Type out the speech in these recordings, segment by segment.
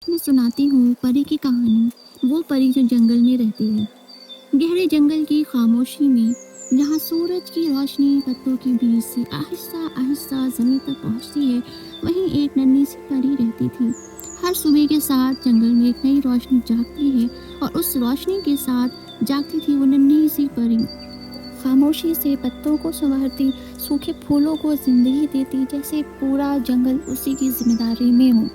मैं सुनाती हूँ परी की कहानी। वो परी जो जंगल में रहती है, गहरे जंगल की खामोशी में, जहाँ सूरज की रोशनी पत्तों के बीच से आहिस्ता आहिस्ता जमीन तक पहुँचती है। वहीं एक नन्ही सी परी रहती थी। हर सुबह के साथ जंगल में एक नई रोशनी जागती है, और उस रोशनी के साथ जागती थी वो नन्ही सी परी। खामोशी से पत्तों को संवारती, सूखे फूलों को जिंदगी देती, जैसे पूरा जंगल उसी की जिम्मेदारी में हो।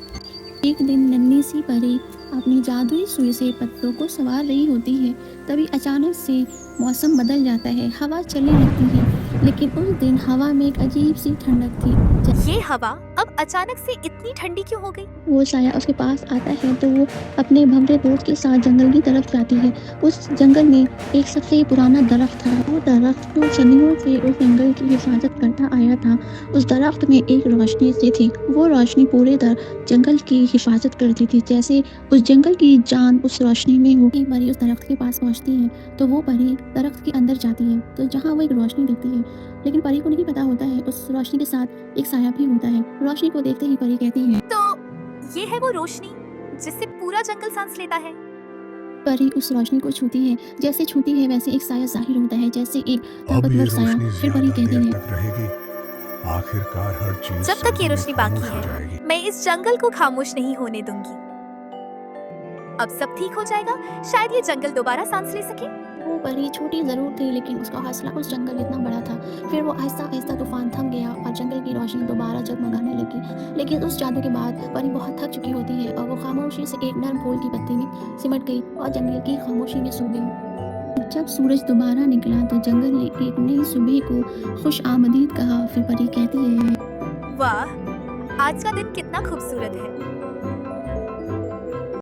एक दिन नन्ही सी परी अपनी जादुई सुई से पत्तों को संवार रही होती है। तभी अचानक से मौसम बदल जाता है, हवा चलने लगती है। लेकिन उस दिन हवा में एक अजीब सी ठंडक थी। ये हवा अब अचानक से इतनी ठंडी क्यों हो गई? वो साया उसके पास आता है तो वो अपने भवरे दोस्त के साथ जंगल की तरफ जाती है। उस जंगल में एक सबसे पुराना दरख्त था। वो दरख्त जो सदियों से उस जंगल की हिफाजत करता आया था। उस दरख्त में एक रोशनी सी थी। वो रोशनी पूरे जंगल की हिफाजत करती थी, जैसे उस जंगल की जान उस रोशनी में हो। एक परी उस दरख्त के पास पहुंचती है तो वो परी दरख्त के अंदर जाती है, तो जहाँ वो एक रोशनी दिखती है। लेकिन परी को नहीं पता होता है उस रोशनी के साथ एक साया भी होता है। रोशनी को देखते ही परी कहती है, तो ये है वो रोशनी जिससे पूरा जंगल सांस लेता है। परी उस रोशनी को छूती है। जैसे छूती है वैसे एक साया ज़ाहिर होता है, जैसे एक अब ये ताकतवर साया। रोशनी फिर परी ज्यादा कहती देर है, तक रहेगी। आखिरकार हर चीज जब तक ये सर्दी में रोशनी बाकी खामोश हो है, जाएगी। मैं इस जंगल को खामोश नहीं होने दूंगी। अब सब ठीक हो जाएगा, शायद ये जंगल दोबारा सांस ले सके। वो परी छोटी ज़रूर थी, लेकिन उसका हौसला उस जंगल इतना बड़ा था। फिर वो आहिस्ता आहिस्ता तूफान थम गया और जंगल की रोशनी दोबारा जगमगाने लगी। लेकिन उस जादू के बाद परी बहुत थक चुकी होती है, और वो खामोशी से एक नर्म फूल की पत्ती में सिमट गई और जंगल की खामोशी में सो गई। जब सूरज दोबारा निकला तो जंगल ने एक नई सुबह को खुश आमदीद कहा। फिर परी कहती है, वाह, आज का दिन कितना खूबसूरत है।